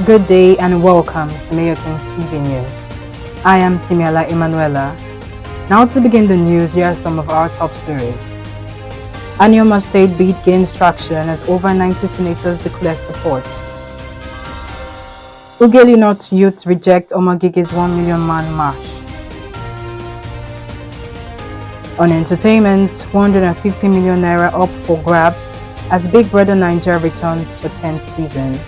Good day and welcome to Mayor King's TV News. I am Timiala Emanuela. Now to begin the news, here are some of our top stories. Anioma State bid gains traction as over 90 senators declare support. Ughelli North youth reject Omo-Agege's 1 million man march. On entertainment, 150 million naira up for grabs as Big Brother Nigeria returns for 10th season.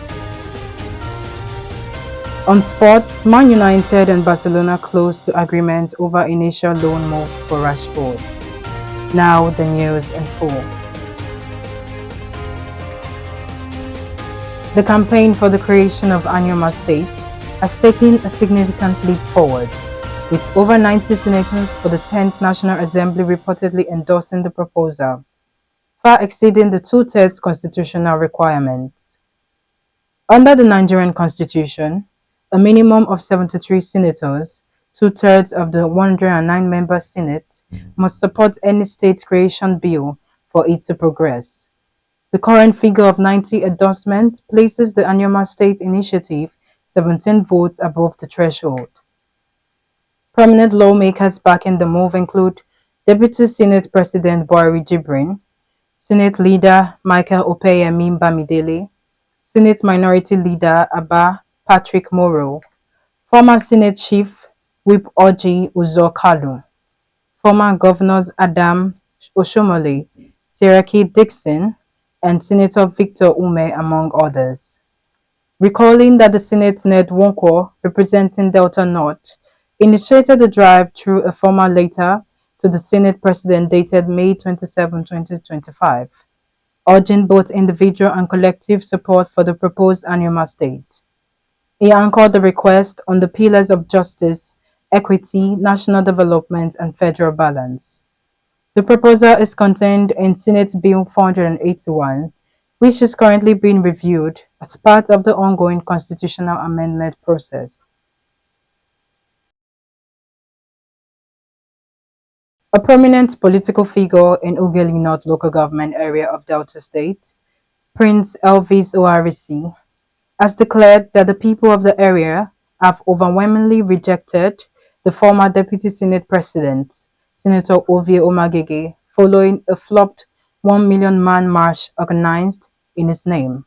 On sports, Man United and Barcelona close to agreement over initial loan move for Rashford. Now the news in full. The campaign for the creation of Anioma State has taken a significant leap forward, with over 90 senators for the 10th National Assembly reportedly endorsing the proposal, far exceeding the two-thirds constitutional requirement. Under the Nigerian Constitution, a minimum of 73 senators, two-thirds of the 109-member Senate, must support any state creation bill for it to progress. The current figure of 90 endorsements places the Anioma State Initiative 17 votes above the threshold. Prominent lawmakers backing the move include Deputy Senate President Boari Jibrin, Senate Leader Michael Opeyemi Bamidele, Senate Minority Leader Abba Patrick Moro, former Senate Chief Whip Orji Uzor Kalu, former Governors Adam Oshomole, Seraki Dixon, and Senator Victor Ume, among others. Recalling that the Senate Ned Nwoko, representing Delta North, initiated the drive through a formal letter to the Senate President dated May 27, 2025, urging both individual and collective support for the proposed Anioma State. He anchored the request on the pillars of justice, equity, national development, and federal balance. The proposal is contained in Senate Bill 481, which is currently being reviewed as part of the ongoing constitutional amendment process. A prominent political figure in Ughelli North local government area of Delta State, Prince Elvis Oharisi, has declared that the people of the area have overwhelmingly rejected the former Deputy Senate President, Senator Ovie Omo-Agege, following a flopped 1 million man march organized in his name.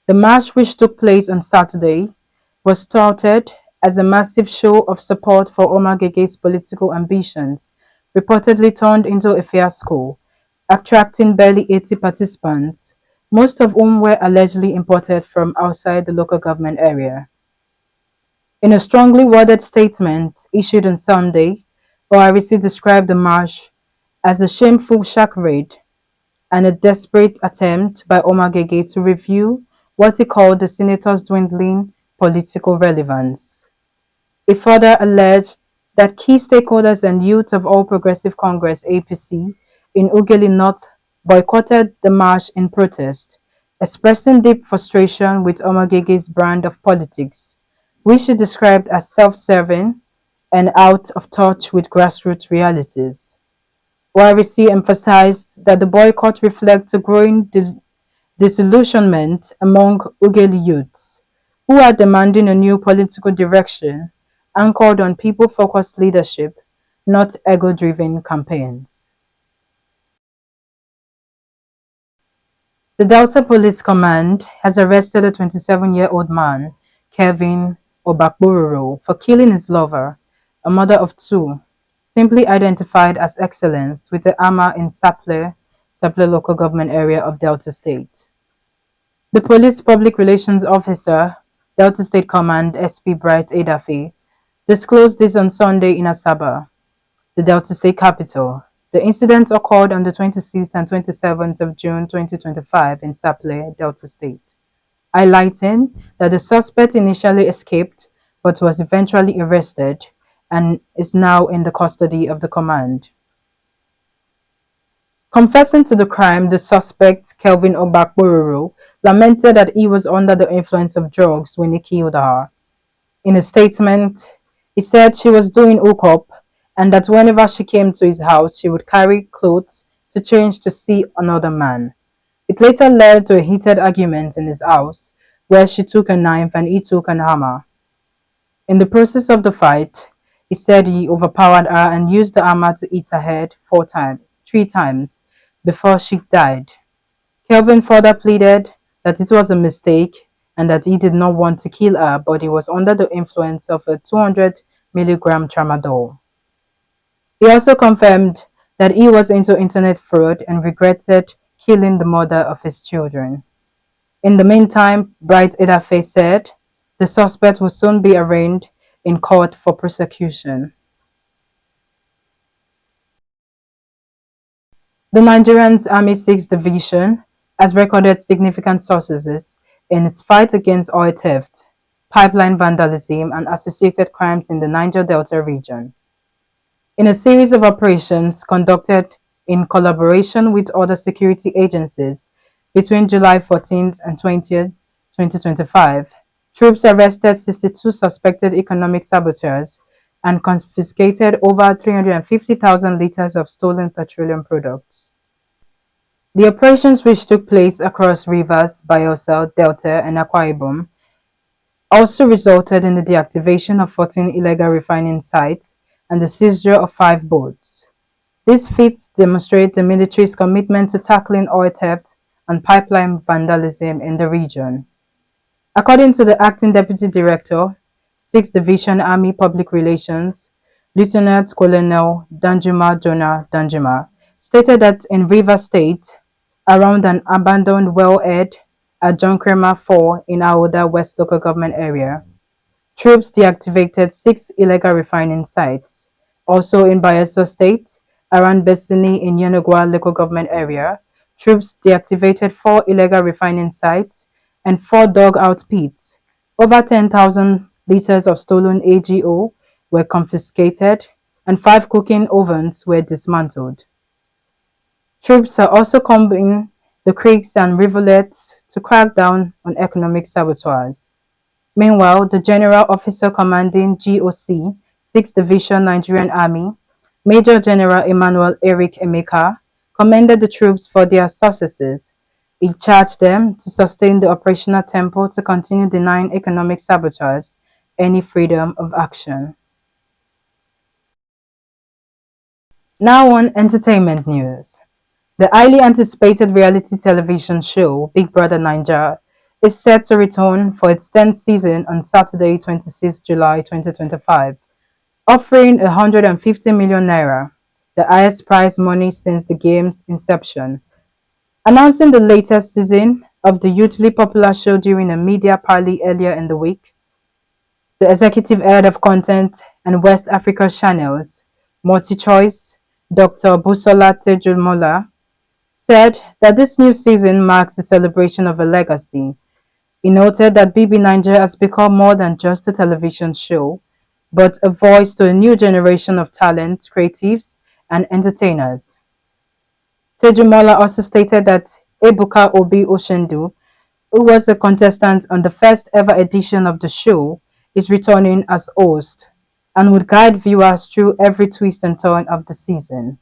The march, which took place on Saturday, was touted as a massive show of support for Omo-Agege's political ambitions, reportedly turned into a fiasco, attracting barely 80 participants, most of whom were allegedly imported from outside the local government area. In a strongly worded statement issued on Sunday, Oharisi described the march as a shameful charade and a desperate attempt by Omo-Agege to review what he called the senator's dwindling political relevance. He further alleged that key stakeholders and youth of All Progressive Congress (APC) in Ughelli North boycotted the march in protest, expressing deep frustration with Omo-Agege's brand of politics, which he described as self-serving and out of touch with grassroots realities. Oharisi emphasized that the boycott reflects a growing disillusionment among Ughelli youths, who are demanding a new political direction anchored on people-focused leadership, not ego-driven campaigns. The Delta Police Command has arrested a 27-year-old man, Kelvin Obakpororo, for killing his lover, a mother of two, simply identified as Excellence, with a hammer in Sapele local government area of Delta State. The police public relations officer, Delta State Command SP Bright Edafe, disclosed this on Sunday in Asaba, the Delta State capital. The incident occurred on the 26th and 27th of June 2025 in Sapele, Delta State, highlighting that the suspect initially escaped but was eventually arrested and is now in the custody of the command. Confessing to the crime, the suspect, Kelvin Obakpororo, lamented that he was under the influence of drugs when he killed her. In a statement, he said she was doing hookup and that whenever she came to his house, she would carry clothes to change to see another man. It later led to a heated argument in his house, where she took a knife and he took an hammer. In the process of the fight, he said he overpowered her and used the hammer to hit her head 3 times before she died. Kelvin further pleaded that it was a mistake and that he did not want to kill her, but he was under the influence of a 200 milligram tramadol. He also confirmed that he was into internet fraud and regretted killing the mother of his children. In the meantime, Bright Edafe said the suspect will soon be arraigned in court for prosecution. The Nigerian Army 6th Division has recorded significant successes in its fight against oil theft, pipeline vandalism, and associated crimes in the Niger Delta region. In a series of operations conducted in collaboration with other security agencies between July 14th and 20th, 2025, troops arrested 62 suspected economic saboteurs and confiscated over 350,000 liters of stolen petroleum products. The operations, which took place across rivers Bayelsa, Delta, and Akwa Ibom, also resulted in the deactivation of 14 illegal refining sites and the seizure of 5 boats. These feats demonstrate the military's commitment to tackling oil theft and pipeline vandalism in the region. According to the Acting Deputy Director, 6th Division Army Public Relations, Lieutenant Colonel Danjuma Jonah Danjuma, stated that in Rivers State, around an abandoned wellhead at John Kramer 4 in Aoda West Local Government Area, troops deactivated 6 illegal refining sites. Also in Bayelsa State, around Bessini in Yenogwa Local Government Area, troops deactivated 4 illegal refining sites and 4 dug-out pits. Over 10,000 liters of stolen AGO were confiscated and 5 cooking ovens were dismantled. Troops are also combing the creeks and rivulets to crack down on economic saboteurs. Meanwhile, the General Officer Commanding GOC, 6th Division Nigerian Army, Major General Emmanuel Eric Emeka, commended the troops for their successes. He charged them to sustain the operational tempo to continue denying economic saboteurs any freedom of action. Now on entertainment news. The highly anticipated reality television show Big Brother Naija is set to return for its 10th season on Saturday, 26 July 2025, offering 150 million naira, the highest prize money since the game's inception. Announcing the latest season of the hugely popular show during a media parley earlier in the week, the executive head of content and West Africa channels, MultiChoice, Dr. Busola Tejumola, said that this new season marks the celebration of a legacy. He noted that BB Nigeria has become more than just a television show, but a voice to a new generation of talent, creatives, and entertainers. Tejumola also stated that Ebuka Obi Oshendu, who was a contestant on the first ever edition of the show, is returning as host and would guide viewers through every twist and turn of the season.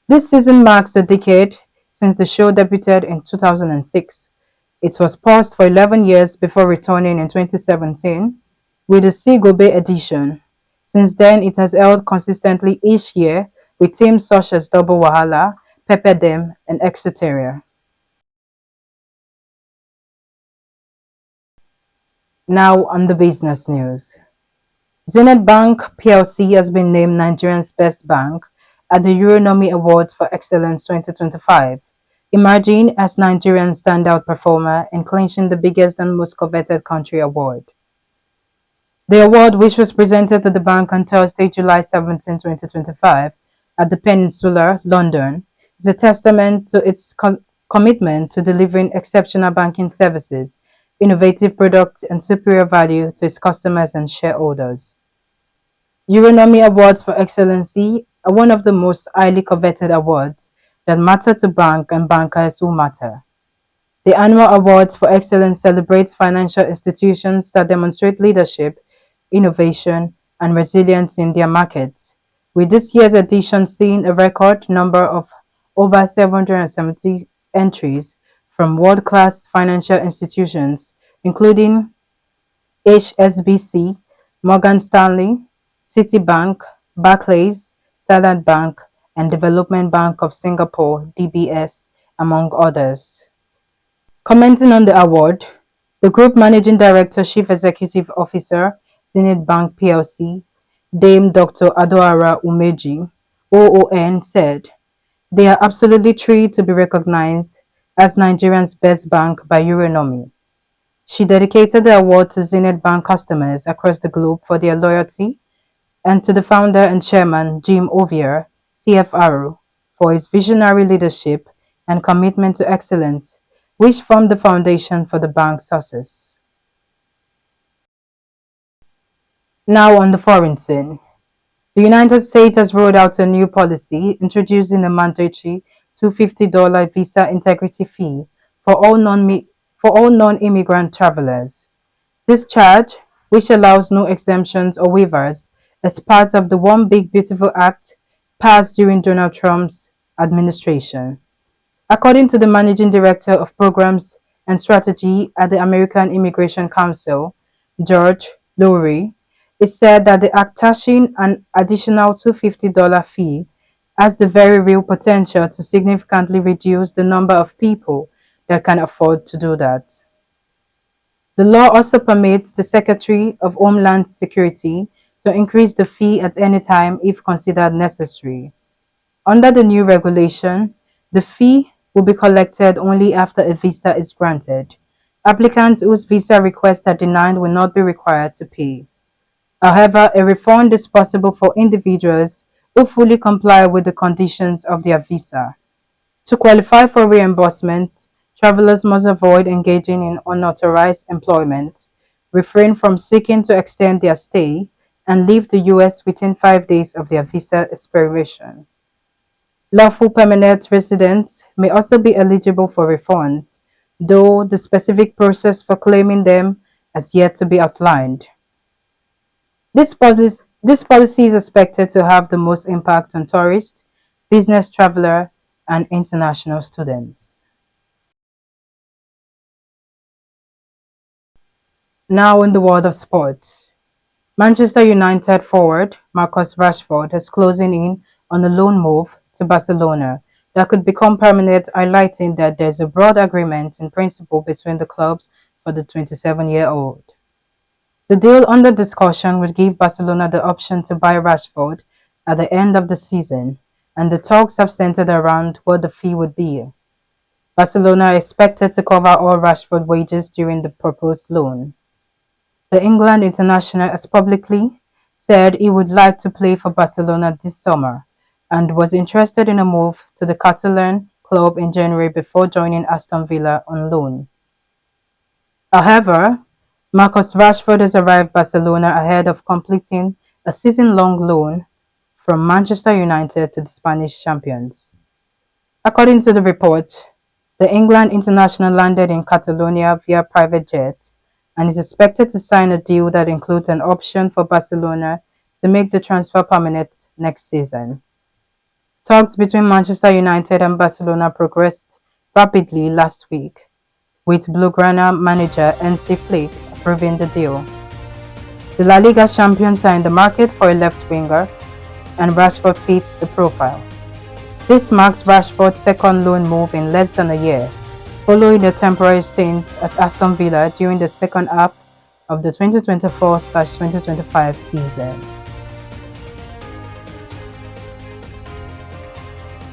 This season marks a decade since the show debuted in 2006. It was paused for 11 years before returning in 2017 with the Sigobe edition. Since then, it has held consistently each year with themes such as Double Wahala, Pepper Dem, and etc. Now on the business news. Zenith Bank PLC has been named Nigeria's best bank at the Euronomy Awards for Excellence 2025, emerging as Nigeria's standout performer and clinching the biggest and most coveted country award. The award, which was presented to the bank on Thursday, July 17, 2025, at the Peninsula, London, is a testament to its commitment to delivering exceptional banking services, innovative products, and superior value to its customers and shareholders. Euronomy Awards for Excellency are one of the most highly coveted awards that matter to bank and bankers who matter. The annual Awards for Excellence celebrates financial institutions that demonstrate leadership, innovation, and resilience in their markets, with this year's edition seeing a record number of over 770 entries from world-class financial institutions including HSBC, Morgan Stanley, Citibank, Barclays, Standard Bank, and Development Bank of Singapore (DBS), among others. Commenting on the award, the Group Managing Director Chief Executive Officer, Zenith Bank plc, Dame Dr. Adoara Umeji, OON, said, "They are absolutely thrilled to be recognized as Nigeria's best bank by Euronomy." She dedicated the award to Zenith Bank customers across the globe for their loyalty and to the founder and chairman, Jim Ovie, CFRO, for his visionary leadership and commitment to excellence, which formed the foundation for the bank's success. Now on the foreign scene. The United States has rolled out a new policy introducing a mandatory $250 visa integrity fee for all non-immigrant travelers. This charge, which allows no exemptions or waivers, is part of the One Big Beautiful Act passed during Donald Trump's administration. According to the Managing Director of Programs and Strategy at the American Immigration Council, George Lowry, it said that the attaching an additional $250 fee has the very real potential to significantly reduce the number of people that can afford to do that. The law also permits the Secretary of Homeland Security to increase the fee at any time if considered necessary. Under the new regulation, the fee will be collected only after a visa is granted. Applicants whose visa requests are denied will not be required to pay. However, a refund is possible for individuals who fully comply with the conditions of their visa. To qualify for reimbursement, travelers must avoid engaging in unauthorized employment, refrain from seeking to extend their stay, and leave the U.S. within 5 days of their visa expiration. Lawful permanent residents may also be eligible for refunds, though the specific process for claiming them has yet to be outlined. This policy is expected to have the most impact on tourists, business travelers, and international students. Now in the world of sport. Manchester United forward Marcus Rashford is closing in on a loan move to Barcelona that could become permanent, highlighting that there's a broad agreement in principle between the clubs for the 27-year-old. The deal under discussion would give Barcelona the option to buy Rashford at the end of the season, and the talks have centered around what the fee would be. Barcelona are expected to cover all Rashford wages during the proposed loan. The England international has publicly said he would like to play for Barcelona this summer and was interested in a move to the Catalan club in January before joining Aston Villa on loan. However, Marcus Rashford has arrived Barcelona ahead of completing a season-long loan from Manchester United to the Spanish champions. According to the report, the England international landed in Catalonia via private jet and is expected to sign a deal that includes an option for Barcelona to make the transfer permanent next season. Talks between Manchester United and Barcelona progressed rapidly last week, with Blaugrana manager Hansi Flick approving the deal. The La Liga champions are in the market for a left winger, and Rashford fits the profile. This marks Rashford's second loan move in less than a year, following a temporary stint at Aston Villa during the second half of the 2024/2025 season.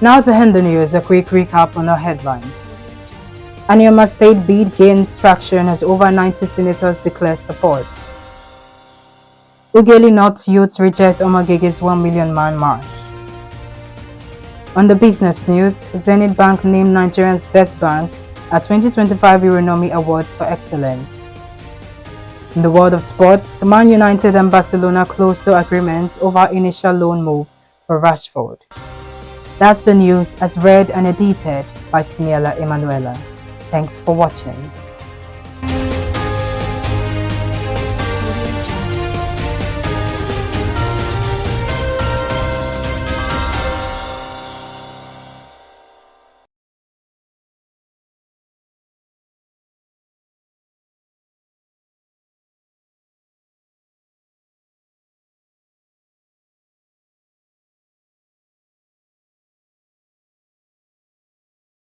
Now to end the news, a quick recap on our headlines. Anioma State bid gains traction as over 90 senators declare support. Ughelli North youths reject Omo-Agege's 1 million man march. On the business news, Zenith Bank named Nigeria's best bank at 2025 Euronomy Awards for Excellence. In the world of sports, Man United and Barcelona close to agreement over initial loan move for Rashford. That's the news as read and edited by Timiela Emanuela. Thanks for watching.